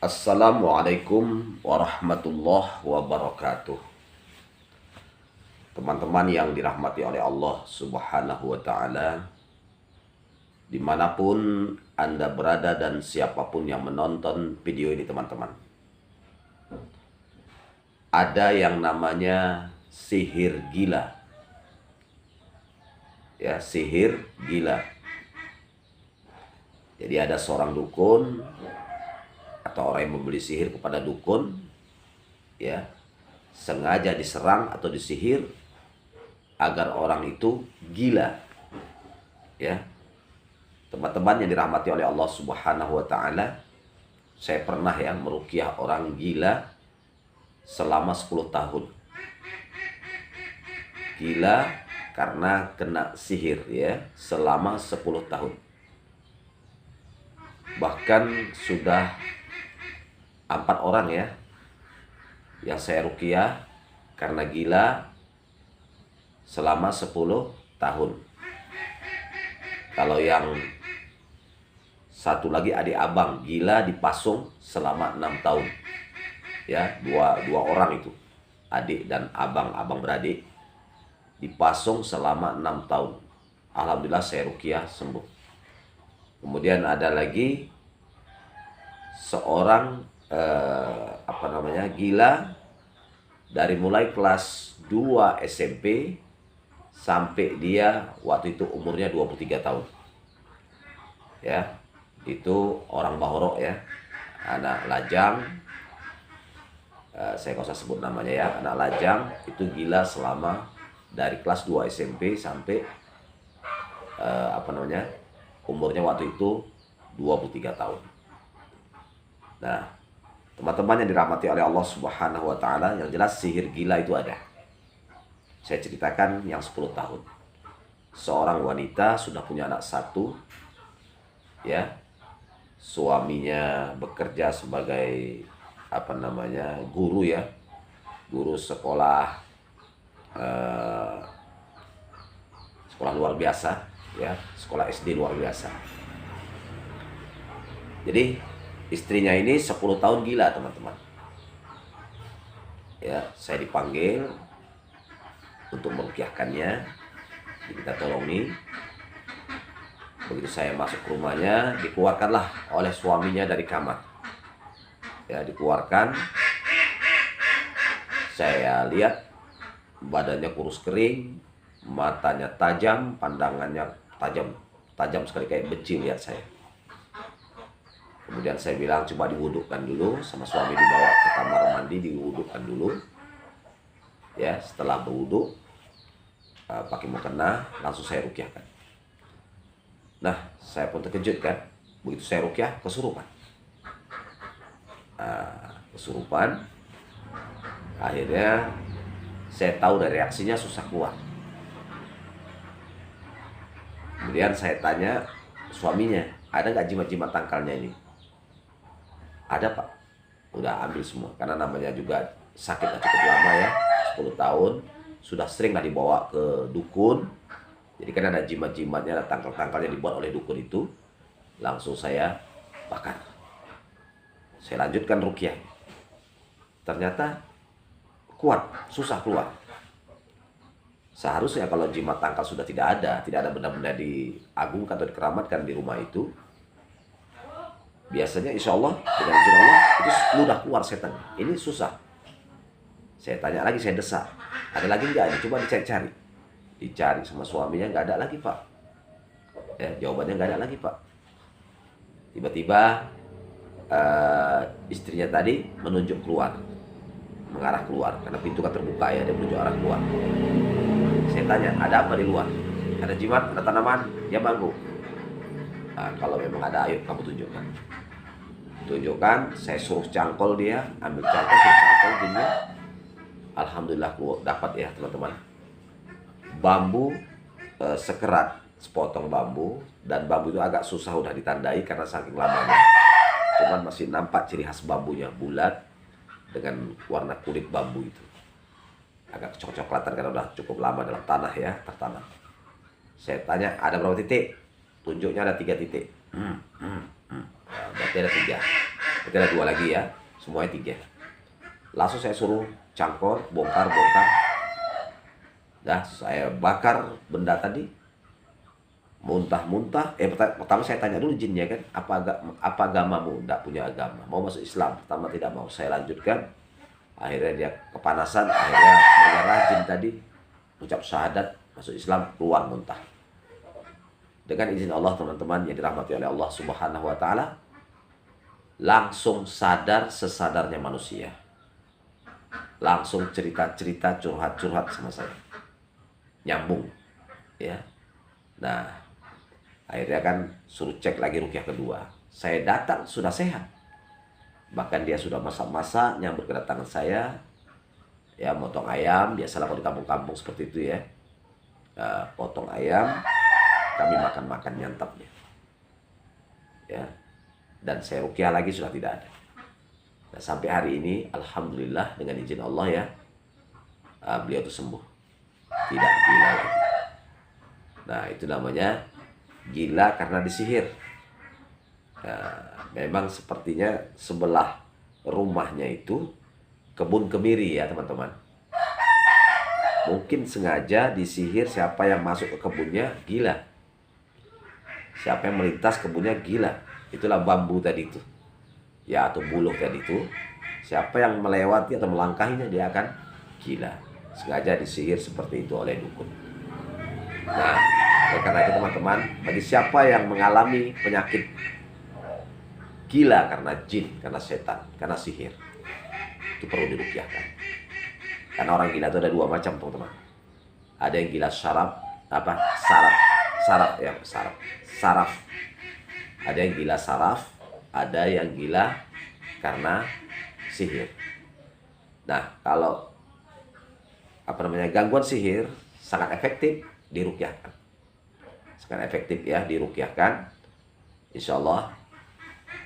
Assalamualaikum warahmatullahi wabarakatuh. Teman-teman yang dirahmati oleh Allah Subhanahu wa Ta'ala, dimanapun Anda berada dan siapapun yang menonton video ini, teman-teman, ada yang namanya sihir gila. Ya, sihir gila. Jadi ada seorang dukun atau orang yang membeli sihir kepada dukun, ya, sengaja diserang atau disihir agar orang itu gila. Ya, teman-teman yang dirahmati oleh Allah Subhanahu wa Ta'ala, saya pernah ya meruqyah orang gila selama 10 tahun. Gila karena kena sihir, ya, selama 10 tahun. Bahkan sudah 4 orang ya yang saya ruqyah karena gila selama 10 tahun. Kalau yang satu lagi adik abang gila dipasung selama 6 tahun. Ya, dua orang itu, adik dan abang beradik, dipasung selama 6 tahun. Alhamdulillah saya ruqyah sembuh. Kemudian ada lagi seorang gila dari mulai kelas 2 SMP sampai dia waktu itu umurnya 23 tahun. Ya, itu orang Bahorok ya, anak lajang. Saya nggak usah sebut namanya ya, anak lajang itu gila selama dari kelas 2 SMP sampai umurnya waktu itu 23 tahun. Nah, teman-teman yang dirahmati oleh Allah Subhanahu wa Ta'ala, yang jelas sihir gila itu ada. Saya ceritakan yang 10 tahun. Seorang wanita sudah punya anak 1, ya. Suaminya bekerja sebagai guru ya, guru sekolah luar biasa ya, sekolah SD luar biasa. Jadi istrinya ini 10 tahun gila, teman-teman. Ya, saya dipanggil untuk meruqyahkannya, kita tolongi. Begitu saya masuk ke rumahnya, dikeluarkanlah oleh suaminya dari kamar. Ya, dikeluarkan. Saya lihat badannya kurus kering, matanya tajam, pandangannya tajam sekali, kayak benci lihat saya. Kemudian saya bilang coba diwudukkan dulu, sama suami dibawa ke kamar mandi, diwudukkan dulu. Ya, setelah berwuduk pakai mukena, langsung saya ruqyahkan. Nah, saya pun terkejut kan, begitu saya ruqyah kesurupan. Kesurupan. Akhirnya saya tahu dari reaksinya susah keluar. Kemudian saya tanya suaminya, ada nggak jimat-jimat tangkalnya ini? Ada, Pak. Udah ambil semua, karena namanya juga sakitnya cukup lama ya, 10 tahun. Sudah sering lah dibawa ke dukun. Jadi kan ada jimat-jimatnya, ada tangkal-tangkalnya dibuat oleh dukun itu. Langsung saya bakar. Saya lanjutkan ruqyah. Ternyata kuat, susah keluar. Seharusnya kalau jimat tangkal sudah tidak ada benda-benda diagungkan atau dikeramatkan di rumah itu, biasanya insya Allah dengan izin Allah itu mudah keluar setan. Ini susah. Saya tanya lagi, saya desak, ada lagi nggak? Coba dicari-cari. Dicari sama suaminya, nggak ada lagi, Pak. Ya, jawabannya nggak ada lagi, Pak. Tiba-tiba istrinya tadi menunjuk keluar, mengarah keluar, karena pintu kan terbuka ya, dia menunjuk arah keluar. Saya tanya, ada apa di luar? Ada jimat, ada tanaman? Dia bangku. Nah, kalau memang ada, ayo kamu tunjukkan. Tunjukkan, saya suruh cangkol dia, ambil cangkol, suruh cangkol jinnya. Alhamdulillah dapat ya, teman-teman. Bambu sekerat, sepotong bambu, dan bambu itu agak susah udah ditandai karena saking lamanya. Cuman masih nampak ciri khas bambunya, bulat dengan warna kulit bambu itu. Agak coklat-coklatan karena udah cukup lama dalam tanah ya, tertanam. Saya tanya, ada berapa titik? Tunjuknya ada 3 titik. Berarti ada 3. Itu ada 2 lagi ya, semuanya 3. Langsung saya suruh cangkor, bongkar. Dah saya bakar benda tadi, muntah-muntah. Pertama saya tanya dulu jinnya kan, apa agamamu? Tidak punya agama, mau masuk Islam. Pertama tidak mau, saya lanjutkan. Akhirnya dia kepanasan, akhirnya menyerah jin tadi, ucap syahadat, masuk Islam, keluar muntah. Dengan izin Allah teman-teman yang dirahmati oleh Allah Subhanahu wa Ta'ala, langsung sadar sesadarnya manusia. Langsung cerita-cerita, curhat-curhat sama saya. Nyambung ya. Nah, akhirnya kan suruh cek lagi rukyah kedua. Saya datang sudah sehat. Bahkan dia sudah masak-masak, nyambut kedatangan saya. Ya, motong ayam, biasalah kalau di kampung-kampung seperti itu ya. Potong ayam, kami makan-makan nyantapnya. Ya. Dan saya rukyah lagi sudah tidak ada. Nah, sampai hari ini alhamdulillah dengan izin Allah ya, beliau itu sembuh. Tidak gila lagi. Nah, itu namanya gila karena disihir. Memang sepertinya sebelah rumahnya itu kebun kemiri ya teman-teman. Mungkin sengaja disihir, siapa yang masuk ke kebunnya gila. Siapa yang melintas kebunnya gila. Itulah bambu tadi itu. Ya, atau buluh tadi itu. Siapa yang melewati atau melangkahinya dia akan gila. Sengaja disihir seperti itu oleh dukun. Nah, karena itu teman-teman, bagi siapa yang mengalami penyakit gila karena jin, karena setan, karena sihir, itu perlu dirukyahkan. Karena orang gila itu ada 2 macam teman-teman. Ada yang gila saraf. Ada yang gila saraf, ada yang gila karena sihir. Nah, kalau gangguan sihir sangat efektif dirukyahkan. Sangat efektif ya dirukyahkan. Insya Allah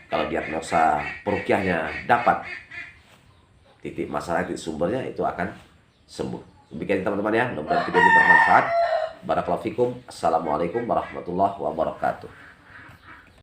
kalau diagnosa perukyahnya dapat, titik masalah, titik sumbernya, itu akan sembuh. Demikian teman-teman ya, mudah-mudahan video ini bermanfaat. Barakallahu fikum. Assalamualaikum warahmatullahi wabarakatuh.